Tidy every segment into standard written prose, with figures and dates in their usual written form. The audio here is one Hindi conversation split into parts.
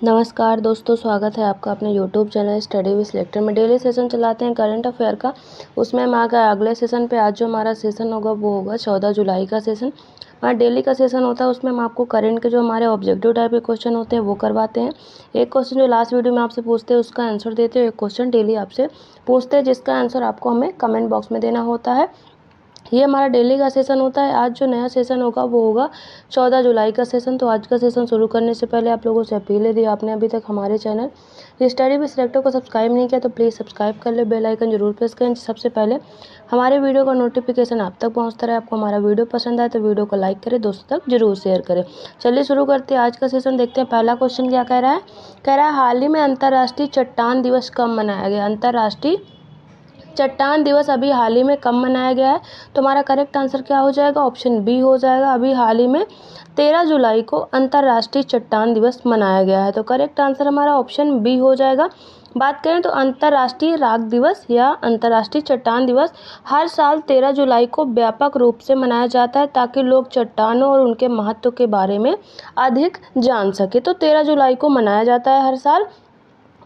नमस्कार दोस्तों, स्वागत है आपका अपने YouTube channel study with selector में। डेली सेशन चलाते हैं करंट अफेयर का। उसमें हम आ गए अगले सेशन पे। आज जो हमारा सेशन होगा वो होगा 14 जुलाई का सेशन। हमारा डेली का सेशन होता है, उसमें हम आपको करंट के जो हमारे ऑब्जेक्टिव टाइप के क्वेश्चन होते हैं वो करवाते हैं। एक क्वेश्चन जो लास्ट वीडियो में आपसे पूछते हैं उसका आंसर देते हैं। एक क्वेश्चन डेली आपसे पूछते हैं जिसका आंसर आपको हमें कमेंट बॉक्स में देना होता है। ये हमारा डेली का सेशन होता है। आज जो नया सेशन होगा वो होगा 14 जुलाई का सेशन। तो आज का सेशन शुरू करने से पहले आप लोगों से अपील है, आपने अभी तक हमारे चैनल स्टडी विद सिलेक्टर को सब्सक्राइब नहीं किया तो प्लीज़ सब्सक्राइब कर ले, बेल आइकन जरूर प्रेस करें सबसे पहले हमारे वीडियो का नोटिफिकेशन आप तक पहुंचता रहे। आपको हमारा वीडियो पसंद आए तो वीडियो को लाइक करें, दोस्तों तक जरूर शेयर करें। चलिए शुरू करते हैं आज का सेशन। देखते हैं पहला क्वेश्चन क्या कह रहा है। कह रहा है हाल ही में अंतर्राष्ट्रीय चट्टान दिवस कब मनाया गया। अंतर्राष्ट्रीय चट्टान दिवस अभी हाल ही में कब मनाया गया है। तो हमारा करेक्ट आंसर क्या हो जाएगा, ऑप्शन बी हो जाएगा। अभी हाल ही में 13 जुलाई को अंतर्राष्ट्रीय चट्टान दिवस मनाया गया है। तो करेक्ट आंसर हमारा ऑप्शन बी हो जाएगा। बात करें तो अंतर्राष्ट्रीय राख दिवस या अंतर्राष्ट्रीय चट्टान दिवस हर साल 13 जुलाई को व्यापक रूप से मनाया जाता है ताकि लोग चट्टानों और उनके महत्व के बारे में अधिक जान सके। तो 13 जुलाई को मनाया जाता है हर साल।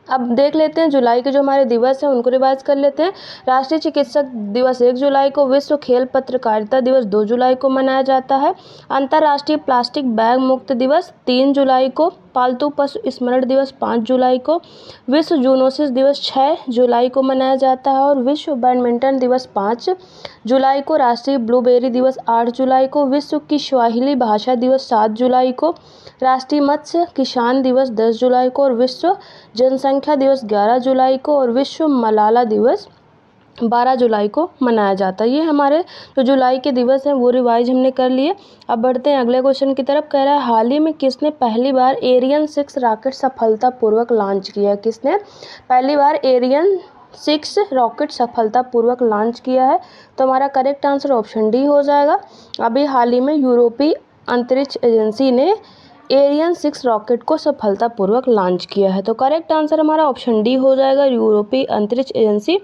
अब देख लेते हैं जुलाई के जो हमारे दिवस हैं उनको रिवाइज कर लेते हैं। राष्ट्रीय चिकित्सक दिवस 1 जुलाई को, विश्व खेल पत्रकारिता दिवस 2 जुलाई को मनाया जाता है, अंतर्राष्ट्रीय प्लास्टिक बैग मुक्त दिवस 3 जुलाई को, पालतू पशु स्मरण दिवस 5 जुलाई को, विश्व जूनोसिस दिवस 6 जुलाई को मनाया जाता है और विश्व बैडमिंटन दिवस 5 जुलाई को, राष्ट्रीय ब्लूबेरी दिवस 8 जुलाई को, विश्व की स्वाहिली भाषा दिवस 7 जुलाई को, राष्ट्रीय मत्स्य किसान दिवस 10 जुलाई को और विश्व जनसंख्या दिवस 11 जुलाई को और विश्व मलाला दिवस 12 जुलाई को मनाया जाता है। ये हमारे जो जुलाई के दिवस हैं वो रिवाइज हमने कर लिए। अब बढ़ते हैं अगले क्वेश्चन की तरफ। कह रहा है हाल ही में किसने पहली बार एरियन 6 रॉकेट सफलतापूर्वक लॉन्च किया। किसने पहली बार एरियन 6 रॉकेट सफलतापूर्वक लॉन्च किया है। तो हमारा करेक्ट आंसर ऑप्शन डी हो जाएगा। अभी हाल ही में यूरोपीय अंतरिक्ष एजेंसी ने एरियन 6 रॉकेट को सफलतापूर्वक लॉन्च किया है। तो करेक्ट आंसर हमारा ऑप्शन डी हो जाएगा, यूरोपीय अंतरिक्ष एजेंसी।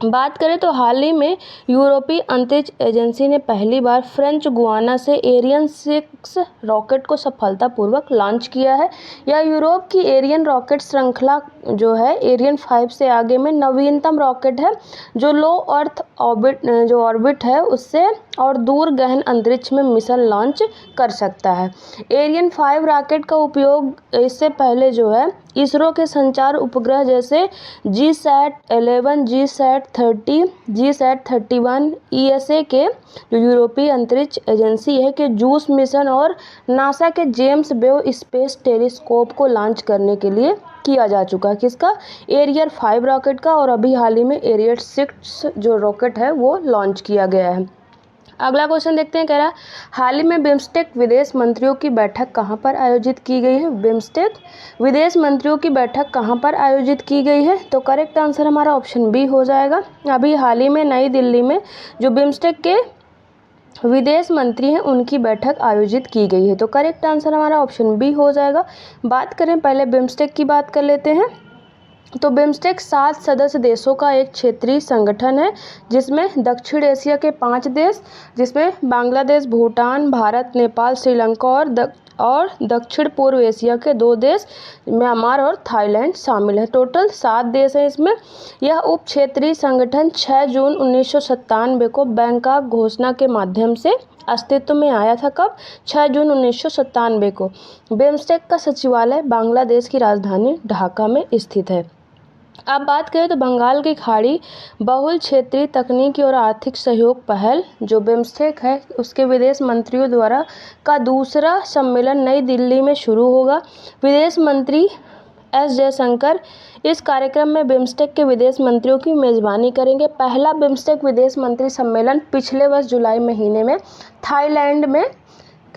बात करें तो हाल ही में यूरोपीय अंतरिक्ष एजेंसी ने पहली बार फ्रेंच गुयाना से एरियन 6 रॉकेट को सफलतापूर्वक लॉन्च किया है। यह यूरोप की एरियन रॉकेट श्रृंखला जो है एरियन 5 से आगे में नवीनतम रॉकेट है जो लो अर्थ ऑर्बिट है उससे और दूर गहन अंतरिक्ष में मिशन लॉन्च कर सकता है। एरियन 5 रॉकेट का उपयोग इससे पहले जो है इसरो के संचार उपग्रह जैसे GSAT-11, GSAT-30, GSAT-31, ESA के जो यूरोपीय अंतरिक्ष एजेंसी है के जूस मिशन और नासा के जेम्स वेब स्पेस टेलीस्कोप को लॉन्च करने के लिए किया जा चुका है। किसका, एरियन 5 रॉकेट का। और अभी हाल ही में एरियन 6 जो रॉकेट है वो लॉन्च किया गया है। अगला क्वेश्चन देखते हैं। कह रहा है हाल ही में बिम्स्टेक विदेश मंत्रियों की बैठक कहां पर आयोजित की गई है। बिम्स्टेक विदेश मंत्रियों की बैठक कहां पर आयोजित की गई है। तो करेक्ट आंसर हमारा ऑप्शन बी हो जाएगा। अभी हाल ही में नई दिल्ली में जो बिम्स्टेक के विदेश मंत्री हैं उनकी बैठक आयोजित की गई है। तो करेक्ट आंसर हमारा ऑप्शन बी हो जाएगा। बात करें पहले बिम्स्टेक की बात कर लेते हैं। तो बिम्स्टेक 7 सदस्य देशों का एक क्षेत्रीय संगठन है जिसमें दक्षिण एशिया के 5 देश जिसमें बांग्लादेश, भूटान, भारत, नेपाल, श्रीलंका और दक्षिण पूर्व एशिया के 2 देश म्यांमार और थाईलैंड शामिल है। टोटल 7 देश हैं इसमें। यह उप क्षेत्रीय संगठन 6 जून 1997 को बैंकॉक घोषणा के माध्यम से अस्तित्व में आया था। कब, 6 जून 1997 को। बिम्स्टेक का सचिवालय बांग्लादेश की राजधानी ढाका में स्थित है। अब बात करें तो बंगाल की खाड़ी बहुल क्षेत्रीय तकनीकी और आर्थिक सहयोग पहल जो बिम्स्टेक है उसके विदेश मंत्रियों द्वारा का दूसरा सम्मेलन नई दिल्ली में शुरू होगा। विदेश मंत्री एस जयशंकर इस कार्यक्रम में बिम्स्टेक के विदेश मंत्रियों की मेजबानी करेंगे। पहला बिम्स्टेक विदेश मंत्री सम्मेलन पिछले वर्ष जुलाई महीने में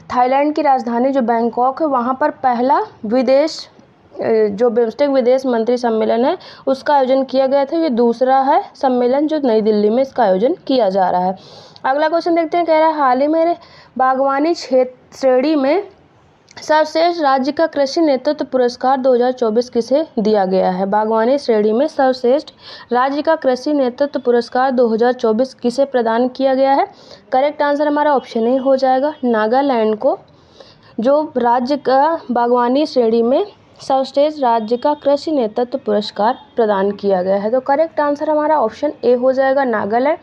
थाईलैंड की राजधानी जो बैंकॉक है वहाँ पर पहला जो बिम्स्टेक विदेश मंत्री सम्मेलन है उसका आयोजन किया गया था। ये दूसरा है सम्मेलन जो नई दिल्ली में इसका आयोजन किया जा रहा है। अगला क्वेश्चन देखते हैं। कह रहा है हाल ही में बागवानी क्षेत्र श्रेणी में सर्वश्रेष्ठ राज्य का कृषि नेतृत्व पुरस्कार 2024 किसे दिया गया है। बागवानी श्रेणी में सर्वश्रेष्ठ राज्य का कृषि नेतृत्व पुरस्कार 2024 किसे प्रदान किया गया है। करेक्ट आंसर हमारा ऑप्शन ए हो जाएगा, नागालैंड को जो राज्य का बागवानी श्रेणी में सर्वश्रेष्ठ राज्य का कृषि नेतृत्व पुरस्कार प्रदान किया गया है। तो करेक्ट आंसर हमारा ऑप्शन ए हो जाएगा नागालैंड।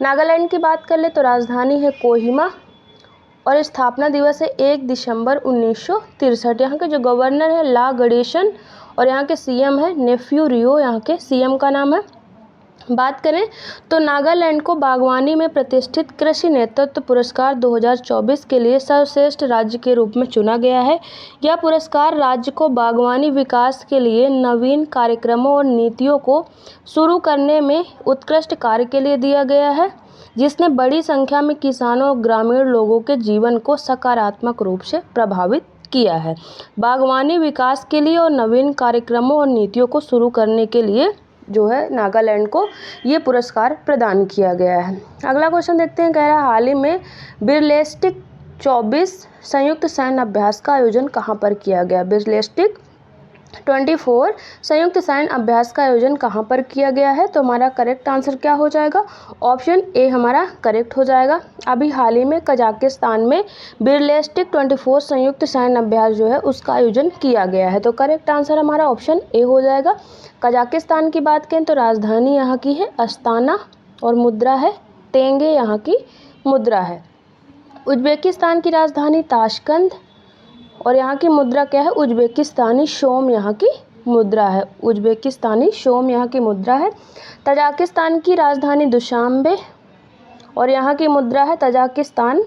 नागालैंड की बात कर ले तो राजधानी है कोहिमा और स्थापना दिवस है 1 दिसंबर 1963। यहाँ के जो गवर्नर है ला गणेशन और यहाँ के सीएम है नेफ्यू रियो, यहाँ के सीएम का नाम है। बात करें तो नागालैंड को बागवानी में प्रतिष्ठित कृषि नेतृत्व पुरस्कार 2024 के लिए सर्वश्रेष्ठ राज्य के रूप में चुना गया है। यह पुरस्कार राज्य को बागवानी विकास के लिए नवीन कार्यक्रमों और नीतियों को शुरू करने में उत्कृष्ट कार्य के लिए दिया गया है, जिसने बड़ी संख्या में किसानों और ग्रामीण लोगों के जीवन को सकारात्मक रूप से प्रभावित किया है। बागवानी विकास के लिए और नवीन कार्यक्रमों और नीतियों को शुरू करने के लिए जो है नागालैंड को ये पुरस्कार प्रदान किया गया है। अगला क्वेश्चन देखते हैं, कह रहा है हाल ही में बिरलेस्टिक 24 संयुक्त सैन्य अभ्यास का आयोजन कहाँ पर किया गया। बिरलेस्टिक 24 संयुक्त सैन्य अभ्यास का आयोजन कहाँ पर किया गया है। तो हमारा करेक्ट आंसर क्या हो जाएगा, ऑप्शन ए हमारा करेक्ट हो जाएगा। अभी हाल ही में कजाकिस्तान में बिरलेस्टिक 24 संयुक्त सैन्य अभ्यास जो है उसका आयोजन किया गया है। तो करेक्ट आंसर हमारा ऑप्शन ए हो जाएगा। कजाकिस्तान की बात करें तो राजधानी यहाँ की है अस्ताना और मुद्रा है तेंगे, यहाँ की मुद्रा है। उज्बेकिस्तान की राजधानी ताशकंद और यहाँ की मुद्रा क्या है, उज्बेकिस्तानी शोम यहाँ की मुद्रा है। उज्बेकिस्तानी शोम यहाँ की मुद्रा है। तजाकिस्तान की राजधानी दुशांबे और यहाँ की मुद्रा है तजाकिस्तान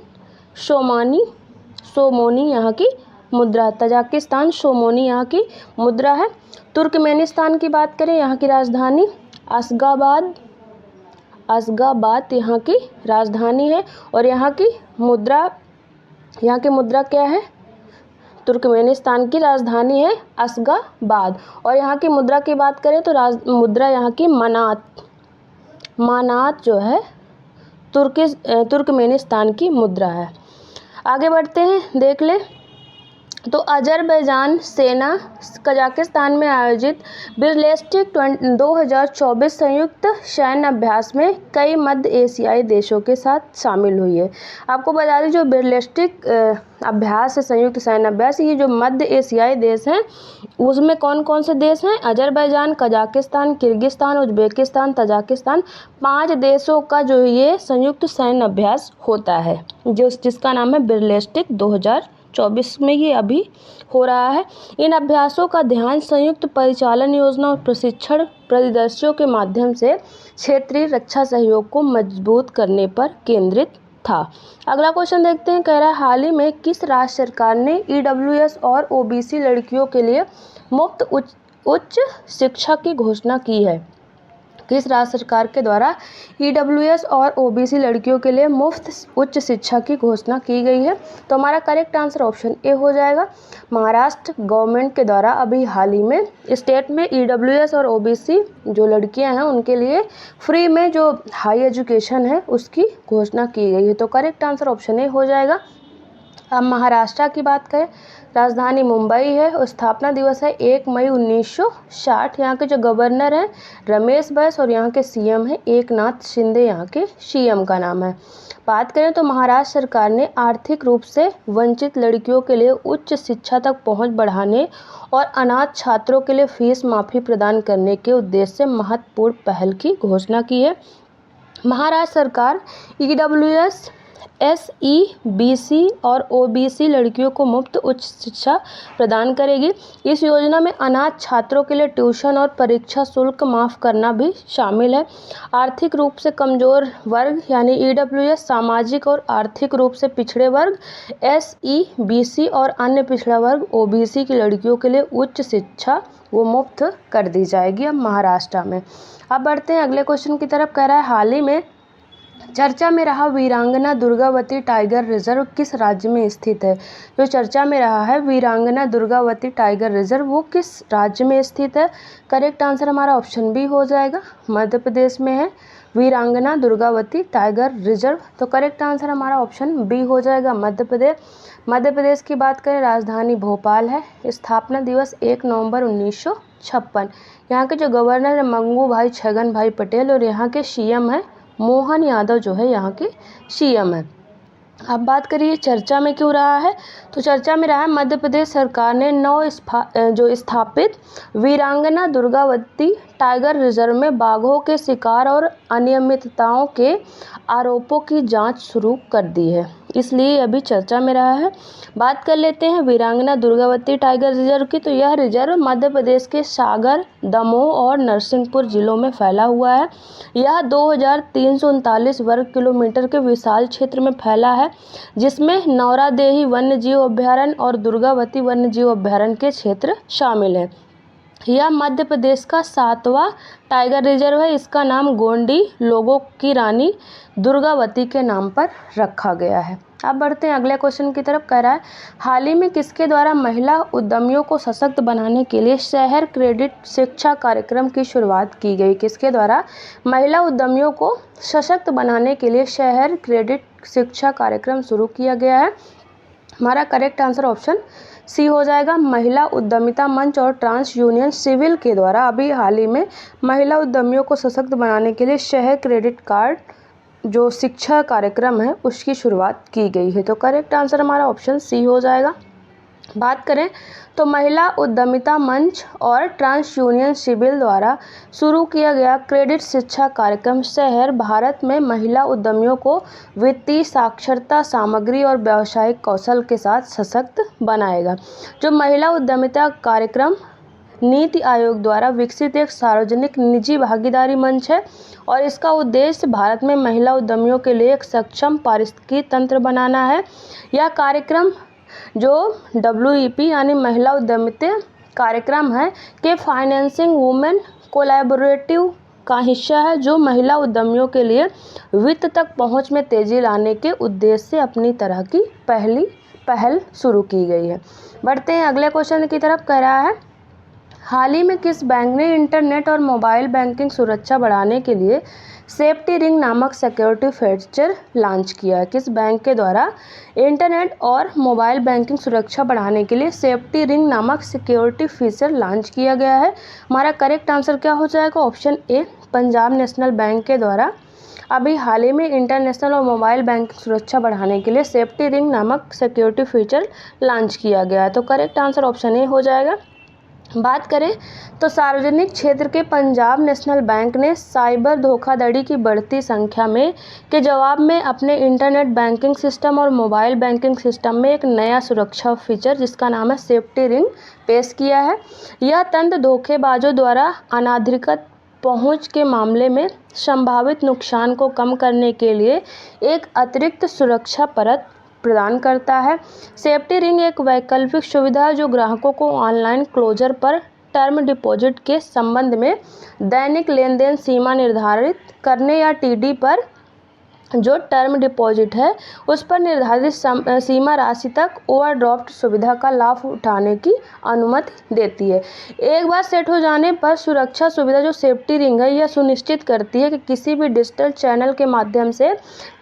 सोमोनी यहाँ की मुद्रा। तजाकिस्तान सोमोनी यहाँ की मुद्रा है। तुर्कमेनिस्तान की बात करें, यहाँ की राजधानी अशगाबाद यहाँ की राजधानी है और यहाँ की मुद्रा क्या है, तुर्कमेनिस्तान की राजधानी है अशगाबाद और यहाँ की मुद्रा की बात करें तो मुद्रा यहाँ की मानात जो है तुर्कमेनिस्तान की मुद्रा है। आगे बढ़ते हैं, देख ले तो अजरबैजान सेना कजाकिस्तान में आयोजित बिरलेस्टिक 2024 संयुक्त सैन्य अभ्यास में कई मध्य एशियाई देशों के साथ शामिल हुई है। आपको बता दें जो बिरलेस्टिक अभ्यास है, संयुक्त सैन्य अभ्यास, ये जो मध्य एशियाई देश हैं उसमें कौन कौन से देश हैं, Azerbaijan, Kazakhstan, Kyrgyzstan, Uzbekistan, Tajikistan, 5 देशों का जो ये संयुक्त सैन्य अभ्यास होता है जिसका नाम है बिरलेस्टिक 2024 में ये अभी हो रहा है। इन अभ्यासों का ध्यान संयुक्त परिचालन योजना और प्रशिक्षण परिदृश्यों के माध्यम से क्षेत्रीय रक्षा सहयोग को मजबूत करने पर केंद्रित था। अगला क्वेश्चन देखते हैं, कह रहा है हाल ही में किस राज्य सरकार ने ईडब्ल्यूएस और ओबीसी लड़कियों के लिए मुफ्त उच्च शिक्षा की घोषणा की है। किस राज्य सरकार के द्वारा ईडब्ल्यूएस और ओबीसी लड़कियों के लिए मुफ्त उच्च शिक्षा की घोषणा की गई है। तो हमारा करेक्ट आंसर ऑप्शन ए हो जाएगा। महाराष्ट्र गवर्नमेंट के द्वारा अभी हाल ही में स्टेट में ईडब्ल्यूएस और ओबीसी जो लड़कियां हैं उनके लिए फ्री में जो हाई एजुकेशन है उसकी घोषणा की गई है। तो करेक्ट आंसर ऑप्शन ए हो जाएगा। अब महाराष्ट्र की बात करें, राजधानी मुंबई है और स्थापना दिवस है 1 मई 1960। यहाँ के जो गवर्नर हैं रमेश बैस और यहाँ के सीएम हैं एकनाथ शिंदे, यहाँ के सीएम का नाम है। बात करें तो महाराष्ट्र सरकार ने आर्थिक रूप से वंचित लड़कियों के लिए उच्च शिक्षा तक पहुँच बढ़ाने और अनाथ छात्रों के लिए फीस माफ़ी प्रदान करने के उद्देश्य से महत्वपूर्ण पहल की घोषणा की है। महाराष्ट्र सरकार ईडब्ल्यूएस एसईबीसी और ओबीसी लड़कियों को मुफ्त उच्च शिक्षा प्रदान करेगी। इस योजना में अनाथ छात्रों के लिए ट्यूशन और परीक्षा शुल्क माफ़ करना भी शामिल है। आर्थिक रूप से कमज़ोर वर्ग यानी ईडब्ल्यूएस, सामाजिक और आर्थिक रूप से पिछड़े वर्ग एसईबीसी और अन्य पिछड़ा वर्ग ओबीसी की लड़कियों के लिए उच्च शिक्षा वो मुफ्त कर दी जाएगी अब महाराष्ट्र में। अब बढ़ते हैं अगले क्वेश्चन की तरफ। कह रहा है हाल ही में चर्चा में रहा वीरांगना दुर्गावती टाइगर रिजर्व किस राज्य में स्थित है। जो चर्चा में रहा है वीरांगना दुर्गावती टाइगर रिजर्व वो किस राज्य में स्थित है। करेक्ट आंसर हमारा ऑप्शन बी हो जाएगा, मध्य प्रदेश में है वीरांगना दुर्गावती टाइगर रिजर्व। तो करेक्ट आंसर हमारा ऑप्शन बी हो जाएगा, मध्य प्रदेश। मध्य प्रदेश की बात करें, राजधानी भोपाल है। स्थापना दिवस 1 नवंबर 1956। यहाँ के जो गवर्नर है मंगू भाई छगन भाई पटेल और यहाँ के सीएम है मोहन यादव जो है यहाँ के सीएम है। अब बात करिए चर्चा में क्यों रहा है, तो चर्चा में रहा है मध्य प्रदेश सरकार ने जो स्थापित वीरांगना दुर्गावती टाइगर रिजर्व में बाघों के शिकार और अनियमितताओं के आरोपों की जांच शुरू कर दी है, इसलिए अभी चर्चा में रहा है। बात कर लेते हैं वीरांगना दुर्गावती टाइगर रिजर्व की, तो यह रिजर्व मध्य प्रदेश के सागर, दमोह और नरसिंहपुर जिलों में फैला हुआ है। यह 2339 वर्ग किलोमीटर के विशाल क्षेत्र में फैला है, जिसमें नौरादेही वन्यजीव अभयारण्य और दुर्गावती वन्यजीव अभयारण्य के क्षेत्र शामिल हैं। यह मध्य प्रदेश का 7वां टाइगर रिजर्व है। इसका नाम गोंडी लोगों की रानी दुर्गावती के नाम पर रखा गया है। अब बढ़ते हैं अगले क्वेश्चन की तरफ। कह रहा है हाल ही में किसके द्वारा महिला उद्यमियों को सशक्त बनाने के लिए शहर क्रेडिट शिक्षा कार्यक्रम की शुरुआत की गई। किसके द्वारा महिला उद्यमियों को सशक्त बनाने के लिए शहर क्रेडिट शिक्षा कार्यक्रम शुरू किया गया है। हमारा करेक्ट आंसर ऑप्शन सी हो जाएगा। महिला उद्यमिता मंच और ट्रांस यूनियन सिविल के द्वारा अभी हाल ही में महिला उद्यमियों को सशक्त बनाने के लिए शहर क्रेडिट कार्ड जो शिक्षा कार्यक्रम है उसकी शुरुआत की गई है। तो करेक्ट आंसर हमारा ऑप्शन सी हो जाएगा। बात करें तो महिला उद्यमिता मंच और ट्रांस यूनियन सिविल द्वारा शुरू किया गया क्रेडिट शिक्षा कार्यक्रम शहर भारत में महिला उद्यमियों को वित्तीय साक्षरता, सामग्री और व्यावसायिक कौशल के साथ सशक्त बनाएगा। जो महिला उद्यमिता कार्यक्रम नीति आयोग द्वारा विकसित एक सार्वजनिक निजी भागीदारी मंच है और इसका उद्देश्य भारत में महिला उद्यमियों के लिए एक सक्षम पारिस्थितिकी तंत्र बनाना है। यह कार्यक्रम जो WEP यानी महिला उद्यमिता कार्यक्रम है के फाइनेंसिंग वुमेन कोलैबोरेटिव का हिस्सा है, जो महिला उद्यमियों के लिए वित्त तक पहुंच में तेजी लाने के उद्देश्य से अपनी तरह की पहल शुरू की गई है। बढ़ते हैं अगले क्वेश्चन की तरफ। कह रहा है हाल ही में किस बैंक ने इंटरनेट और मोबाइल बैंकिंग सुरक्षा बढ़ाने के लिए सेफ्टी रिंग नामक सिक्योरिटी फीचर लॉन्च किया है। किस बैंक के द्वारा इंटरनेट और मोबाइल बैंकिंग सुरक्षा बढ़ाने के लिए सेफ्टी रिंग नामक सिक्योरिटी फीचर लॉन्च किया गया है। हमारा करेक्ट आंसर क्या हो जाएगा? Option A, Punjab national bank के द्वारा अभी हाल ही में इंटरनेशनल और मोबाइल बैंकिंग सुरक्षा बढ़ाने के लिए सेफ्टी रिंग नामक सिक्योरिटी फीचर लॉन्च किया गया है। तो करेक्ट आंसर ऑप्शन ए हो जाएगा। बात करें तो सार्वजनिक क्षेत्र के पंजाब नेशनल बैंक ने साइबर धोखाधड़ी की बढ़ती संख्या में के जवाब में अपने इंटरनेट बैंकिंग सिस्टम और मोबाइल बैंकिंग सिस्टम में एक नया सुरक्षा फीचर जिसका नाम है सेफ्टी रिंग पेश किया है। यह तंत्र धोखेबाजों द्वारा अनाधिकृत पहुंच के मामले में संभावित नुकसान को कम करने के लिए एक अतिरिक्त सुरक्षा परत प्रदान करता है। सेफ्टी रिंग एक वैकल्पिक सुविधा है जो ग्राहकों को ऑनलाइन क्लोजर पर टर्म डिपॉजिट के संबंध में दैनिक लेन देन सीमा निर्धारित करने या TD पर जो टर्म डिपॉजिट है उस पर निर्धारित सीमा राशि तक ओवरड्राफ्ट सुविधा का लाभ उठाने की अनुमति देती है। एक बार सेट हो जाने पर सुरक्षा सुविधा जो सेफ्टी रिंग है यह सुनिश्चित करती है कि किसी भी डिजिटल चैनल के माध्यम से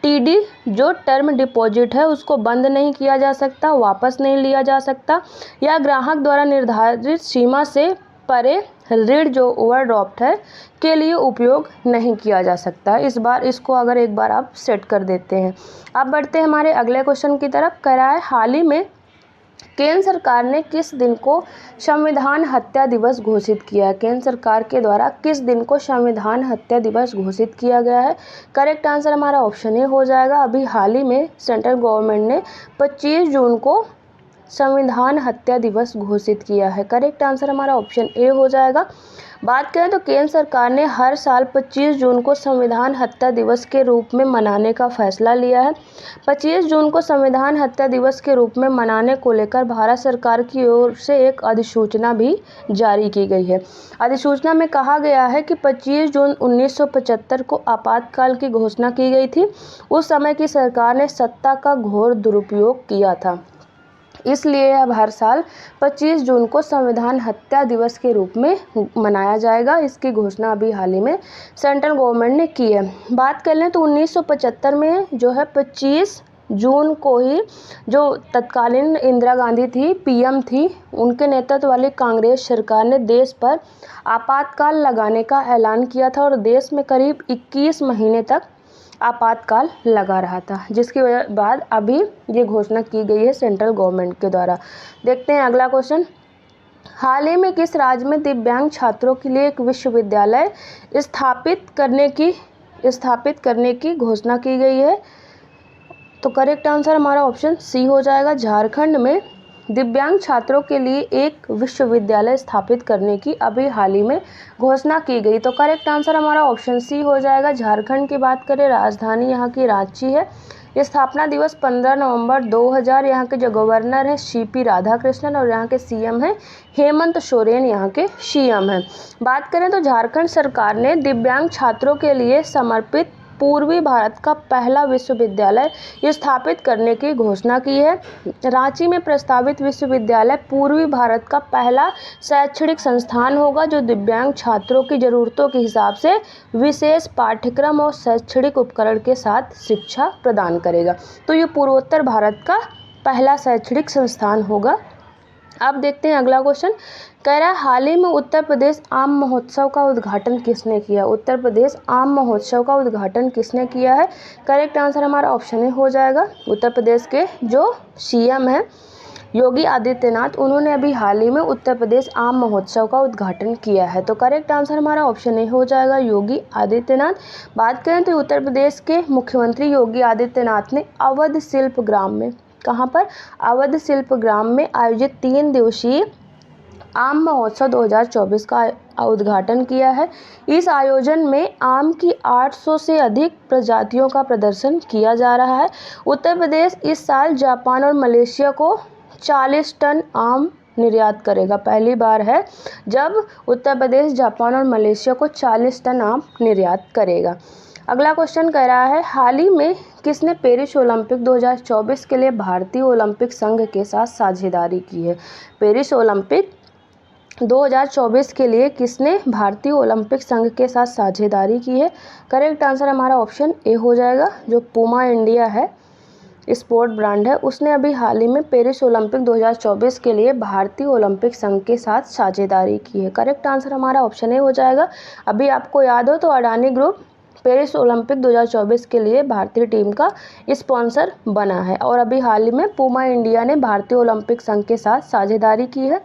TD जो टर्म डिपॉजिट है उसको बंद नहीं किया जा सकता, वापस नहीं लिया जा सकता या ग्राहक द्वारा निर्धारित सीमा से परे ऋण जो ओवरड्राफ्ट है के लिए उपयोग नहीं किया जा सकता। इस बार इसको अगर एक बार आप सेट कर देते हैं। अब बढ़ते हैं हमारे अगले क्वेश्चन की तरफ। कह रहा है हाल ही में केंद्र सरकार ने किस दिन को संविधान हत्या दिवस घोषित किया है? केंद्र सरकार के द्वारा किस दिन को संविधान हत्या दिवस घोषित किया गया है? करेक्ट आंसर हमारा ऑप्शन ए हो जाएगा। अभी हाल ही में सेंट्रल गवर्नमेंट ने 25 जून को संविधान हत्या दिवस घोषित किया है। करेक्ट आंसर हमारा ऑप्शन ए हो जाएगा। बात करें तो केंद्र सरकार ने हर साल 25 जून को संविधान हत्या दिवस के रूप में मनाने का फैसला लिया है। 25 जून को संविधान हत्या दिवस के रूप में मनाने को लेकर भारत सरकार की ओर से एक अधिसूचना भी जारी की गई है। अधिसूचना में कहा गया है कि 25 जून 1975 को आपातकाल की घोषणा की गई थी। उस समय की सरकार ने सत्ता का घोर दुरुपयोग किया था, इसलिए अब हर साल 25 जून को संविधान हत्या दिवस के रूप में मनाया जाएगा। इसकी घोषणा अभी हाल ही में सेंट्रल गवर्नमेंट ने की है। बात कर लें तो 1975 में जो है 25 जून को ही जो तत्कालीन इंदिरा गांधी थी, PM थी, उनके नेतृत्व वाली कांग्रेस सरकार ने देश पर आपातकाल लगाने का ऐलान किया था और देश में करीब 21 महीने तक आपातकाल लगा रहा था, जिसकी वजह बाद अभी ये घोषणा की गई है सेंट्रल गवर्नमेंट के द्वारा। देखते हैं अगला क्वेश्चन। हाल ही में किस राज्य में दिव्यांग छात्रों के लिए एक विश्वविद्यालय स्थापित करने की घोषणा की गई है? तो करेक्ट आंसर हमारा ऑप्शन सी हो जाएगा। झारखंड में दिव्यांग छात्रों के लिए एक विश्वविद्यालय स्थापित करने की अभी हाल ही में घोषणा की गई। तो करेक्ट आंसर हमारा ऑप्शन सी हो जाएगा। झारखंड की बात करें, राजधानी यहाँ की रांची है। स्थापना दिवस 15 नवंबर 2000। यहाँ के जो गवर्नर है CP राधाकृष्णन और यहाँ के CM है हेमंत सोरेन, यहाँ के CM हैं। बात करें तो झारखंड सरकार ने दिव्यांग छात्रों के लिए समर्पित पूर्वी भारत का पहला विश्वविद्यालय स्थापित करने की घोषणा की है। रांची में प्रस्तावित विश्वविद्यालय पूर्वी भारत का पहला शैक्षणिक संस्थान होगा जो दिव्यांग छात्रों की ज़रूरतों के हिसाब से विशेष पाठ्यक्रम और शैक्षणिक उपकरण के साथ शिक्षा प्रदान करेगा। तो ये पूर्वोत्तर भारत का पहला शैक्षणिक संस्थान होगा। अब देखते हैं अगला क्वेश्चन। कह रहा है हाल ही में उत्तर प्रदेश आम महोत्सव का उद्घाटन किसने किया? उत्तर प्रदेश आम महोत्सव का उद्घाटन किसने किया है? करेक्ट आंसर हमारा ऑप्शन ए हो जाएगा। उत्तर प्रदेश के जो CM हैं योगी आदित्यनाथ, उन्होंने अभी हाल ही में उत्तर प्रदेश आम महोत्सव का उद्घाटन किया है। तो करेक्ट आंसर हमारा ऑप्शन ए हो जाएगा, योगी आदित्यनाथ। बात करें तो उत्तर प्रदेश के मुख्यमंत्री योगी आदित्यनाथ ने अवध शिल्प ग्राम में, कहाँ पर? अवध शिल्प ग्राम में आयोजित 3 दिवसीय आम महोत्सव 2024 का उद्घाटन किया है। इस आयोजन में आम की 800 से अधिक प्रजातियों का प्रदर्शन किया जा रहा है। उत्तर प्रदेश इस साल जापान और मलेशिया को 40 टन आम निर्यात करेगा। पहली बार है जब उत्तर प्रदेश जापान और मलेशिया को 40 टन आम निर्यात करेगा। अगला क्वेश्चन कह रहा है हाल ही में किसने पेरिस ओलंपिक 2024 के लिए भारतीय ओलंपिक संघ के साथ साझेदारी की है? पेरिस ओलंपिक 2024 के लिए किसने भारतीय ओलंपिक संघ के साथ साझेदारी की है? करेक्ट आंसर हमारा ऑप्शन ए हो जाएगा। जो पूमा इंडिया है, स्पोर्ट ब्रांड है, उसने अभी हाल ही में पेरिस ओलंपिक 2024 के लिए भारतीय ओलंपिक संघ के साथ साझेदारी की है। करेक्ट आंसर हमारा ऑप्शन ए हो जाएगा। अभी आपको याद हो तो अडानी ग्रुप पेरिस ओलंपिक 2024 के लिए भारतीय टीम का स्पॉन्सर बना है और अभी हाल ही में पूमा इंडिया ने भारतीय ओलंपिक संघ के साथ साझेदारी की है।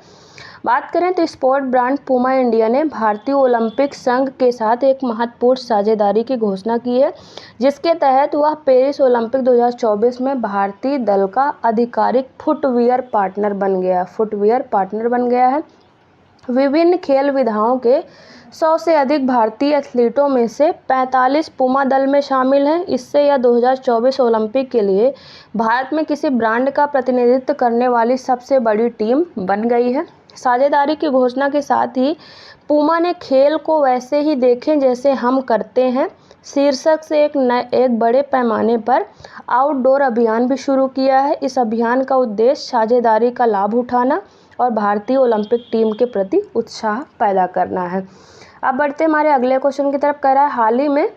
बात करें तो स्पोर्ट ब्रांड पूमा इंडिया ने भारतीय ओलंपिक संघ के साथ एक महत्वपूर्ण साझेदारी की घोषणा की है, जिसके तहत वह पेरिस ओलंपिक 2024 में भारतीय दल का आधिकारिक फुटवियर पार्टनर बन गया है। विभिन्न खेल विधाओं के 100 से अधिक भारतीय एथलीटों में से 45 पूमा दल में शामिल हैं। इससे यह 2024 ओलंपिक के लिए भारत में किसी ब्रांड का प्रतिनिधित्व करने वाली सबसे बड़ी टीम बन गई है। साझेदारी की घोषणा के साथ ही पूमा ने खेल को वैसे ही देखें जैसे हम करते हैं शीर्षक से एक बड़े पैमाने पर आउटडोर अभियान भी शुरू किया है। इस अभियान का उद्देश्य साझेदारी का लाभ उठाना और भारतीय ओलंपिक टीम के प्रति उत्साह पैदा करना है। अब बढ़ते हमारे अगले क्वेश्चन की तरफ। कह रहा है हाल ही में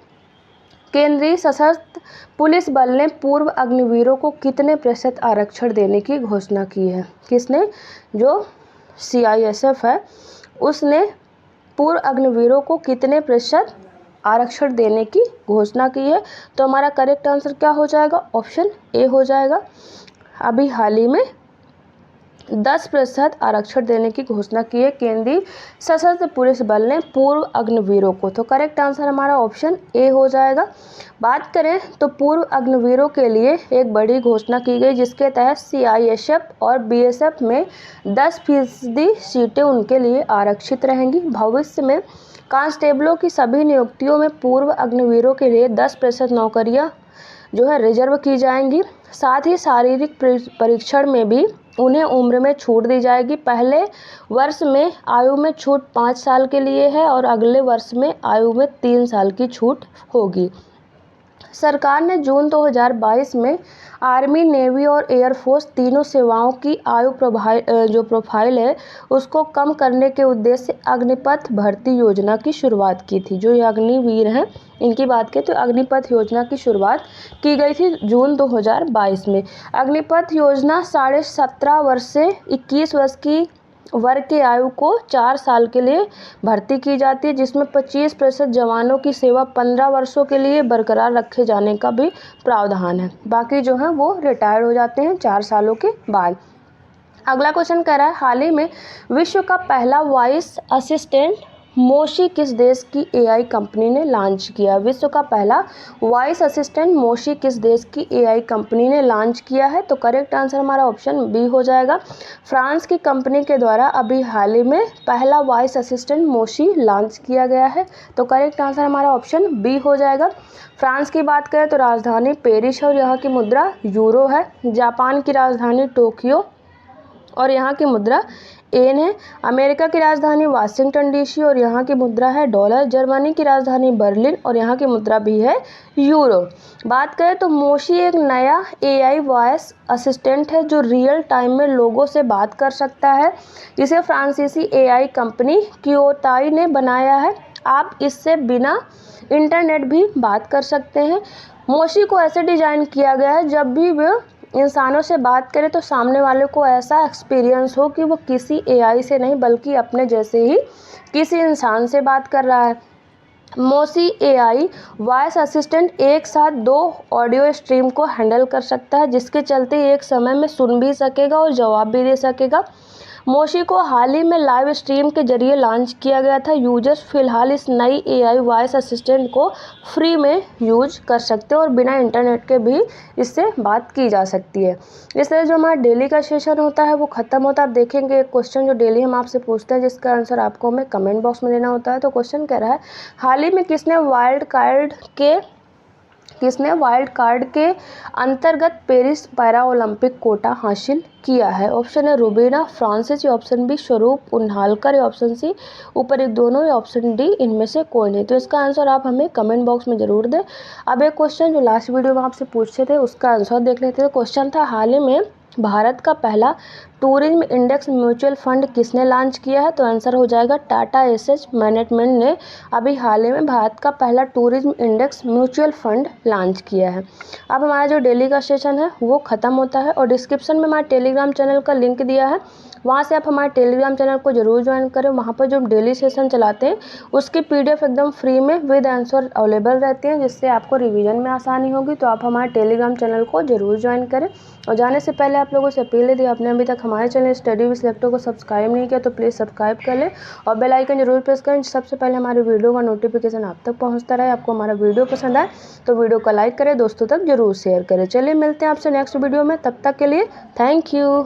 केंद्रीय सशस्त्र पुलिस बल ने पूर्व अग्निवीरों को कितने प्रतिशत आरक्षण देने की घोषणा की है? किसने? जो CISF है उसने पूर्व अग्निवीरों को कितने प्रतिशत आरक्षण देने की घोषणा की है? तो हमारा करेक्ट आंसर क्या हो जाएगा? ऑप्शन ए हो जाएगा। अभी हाल ही में 10% आरक्षण देने की घोषणा की है केंद्रीय सशस्त्र पुलिस बल ने पूर्व अग्निवीरों को। तो करेक्ट आंसर हमारा ऑप्शन ए हो जाएगा। बात करें तो पूर्व अग्निवीरों के लिए एक बड़ी घोषणा की गई, जिसके तहत CISF और BSF में 10% सीटें उनके लिए आरक्षित रहेंगी। भविष्य में कांस्टेबलों की सभी नियुक्तियों में पूर्व अग्निवीरों के लिए 10% नौकरियां जो है रिजर्व की जाएंगी। साथ ही शारीरिक परीक्षण में भी उन्हें उम्र में छूट दी जाएगी। पहले वर्ष में आयु में छूट 5 साल के लिए है और अगले वर्ष में आयु में 3 साल की छूट होगी। सरकार ने जून 2022 में आर्मी, नेवी और एयरफोर्स तीनों सेवाओं की आयु प्रोफाइल है उसको कम करने के उद्देश्य से अग्निपथ भर्ती योजना की शुरुआत की थी। जो ये अग्निवीर हैं इनकी बात करें तो अग्निपथ योजना की शुरुआत की गई थी जून 2022 में। अग्निपथ योजना 17.5 वर्ष से 21 वर्ष की वर्ग की आयु को 4 साल के लिए भर्ती की जाती है, जिसमें 25% जवानों की सेवा 15 वर्षों के लिए बरकरार रखे जाने का भी प्रावधान है। बाकी जो है वो रिटायर हो जाते हैं 4 सालों के बाद। अगला क्वेश्चन कह रहा है, हाल ही में विश्व का पहला वॉइस असिस्टेंट मोशी किस देश की एआई कंपनी ने लॉन्च किया? विश्व का पहला वॉइस असिस्टेंट मोशी किस देश की एआई कंपनी ने लॉन्च किया है? तो करेक्ट आंसर हमारा ऑप्शन बी हो जाएगा। फ्रांस की कंपनी के द्वारा अभी हाल ही में पहला वॉइस असिस्टेंट मोशी लॉन्च किया गया है। तो करेक्ट आंसर हमारा ऑप्शन बी हो जाएगा। फ्रांस की बात करें तो राजधानी पेरिस है और यहाँ की मुद्रा यूरो है। जापान की राजधानी टोक्यो और यहाँ की मुद्रा येन है। अमेरिका की राजधानी वाशिंगटन डीसी और यहाँ की मुद्रा है डॉलर। जर्मनी की राजधानी बर्लिन और यहाँ की मुद्रा भी है यूरो। बात करें तो मोशी एक नया एआई वॉइस असिस्टेंट है जो रियल टाइम में लोगों से बात कर सकता है। इसे फ्रांसीसी एआई कंपनी क्योताई ने बनाया है। आप इससे बिना इंटरनेट भी बात कर सकते हैं। मोशी को ऐसे डिजाइन किया गया है जब भी वह इंसानों से बात करें तो सामने वाले को ऐसा एक्सपीरियंस हो कि वो किसी एआई से नहीं बल्कि अपने जैसे ही किसी इंसान से बात कर रहा है। मोशी एआई वॉइस असिस्टेंट एक साथ 2 ऑडियो स्ट्रीम को हैंडल कर सकता है, जिसके चलते एक समय में सुन भी सकेगा और जवाब भी दे सकेगा। मोशी को हाल ही में लाइव स्ट्रीम के जरिए लॉन्च किया गया था। यूजर्स फिलहाल इस नई एआई वॉइस असिस्टेंट को फ्री में यूज कर सकते हैं और बिना इंटरनेट के भी इससे बात की जा सकती है। इस तरह जो हमारा डेली का सेशन होता है वो ख़त्म होता है। आप देखेंगे एक क्वेश्चन जो डेली हम आपसे पूछते हैं जिसका आंसर आपको हमें कमेंट बॉक्स में देना होता है। तो क्वेश्चन कह रहा है, हाल ही में किसने वाइल्ड कार्ड के अंतर्गत पेरिस पैरा ओलंपिक कोटा हासिल किया है? ऑप्शन है रुबीना फ्रांसिस, या ऑप्शन बी स्वरूप उन्हालकर, या ऑप्शन सी ऊपर एक दोनों, या ऑप्शन डी इनमें से कोई नहीं। तो इसका आंसर आप हमें कमेंट बॉक्स में जरूर दें। अब एक क्वेश्चन जो लास्ट वीडियो में आपसे पूछे थे उसका आंसर देख लेते हैं। क्वेश्चन था, हाल ही में भारत का पहला टूरिज्म इंडेक्स म्यूचुअल फंड किसने लॉन्च किया है? तो आंसर हो जाएगा टाटा एसेट मैनेजमेंट ने अभी हाल ही में भारत का पहला tourism index mutual fund launch किया है। अब हमारा जो डेली का सेशन है वो ख़त्म होता है और डिस्क्रिप्शन में हमारे टेलीग्राम चैनल का लिंक दिया है, वहाँ से आप हमारे टेलीग्राम चैनल को जरूर ज्वाइन करें। वहाँ पर जो हम डेली सेशन चलाते हैं उसकी पीडीएफ एकदम फ्री में विद आंसर अवेलेबल रहते हैं, जिससे आपको रिवीजन में आसानी होगी। तो आप हमारे टेलीग्राम चैनल को जरूर ज्वाइन करें। और जाने से पहले आप लोगों से अपील है, आपने अभी तक हमारे चैनल स्टडी विद सिलेक्टर को सब्सक्राइब नहीं किया तो प्लीज़ सब्सक्राइब कर लें और बेल आइकन जरूर प्रेस करें, सबसे पहले हमारे वीडियो का नोटिफिकेशन आप तक पहुँचता रहे। आपको हमारा वीडियो पसंद आए तो वीडियो को लाइक करें, दोस्तों तक जरूर शेयर करें। चलिए मिलते हैं आपसे नेक्स्ट वीडियो में, तब तक के लिए थैंक यू।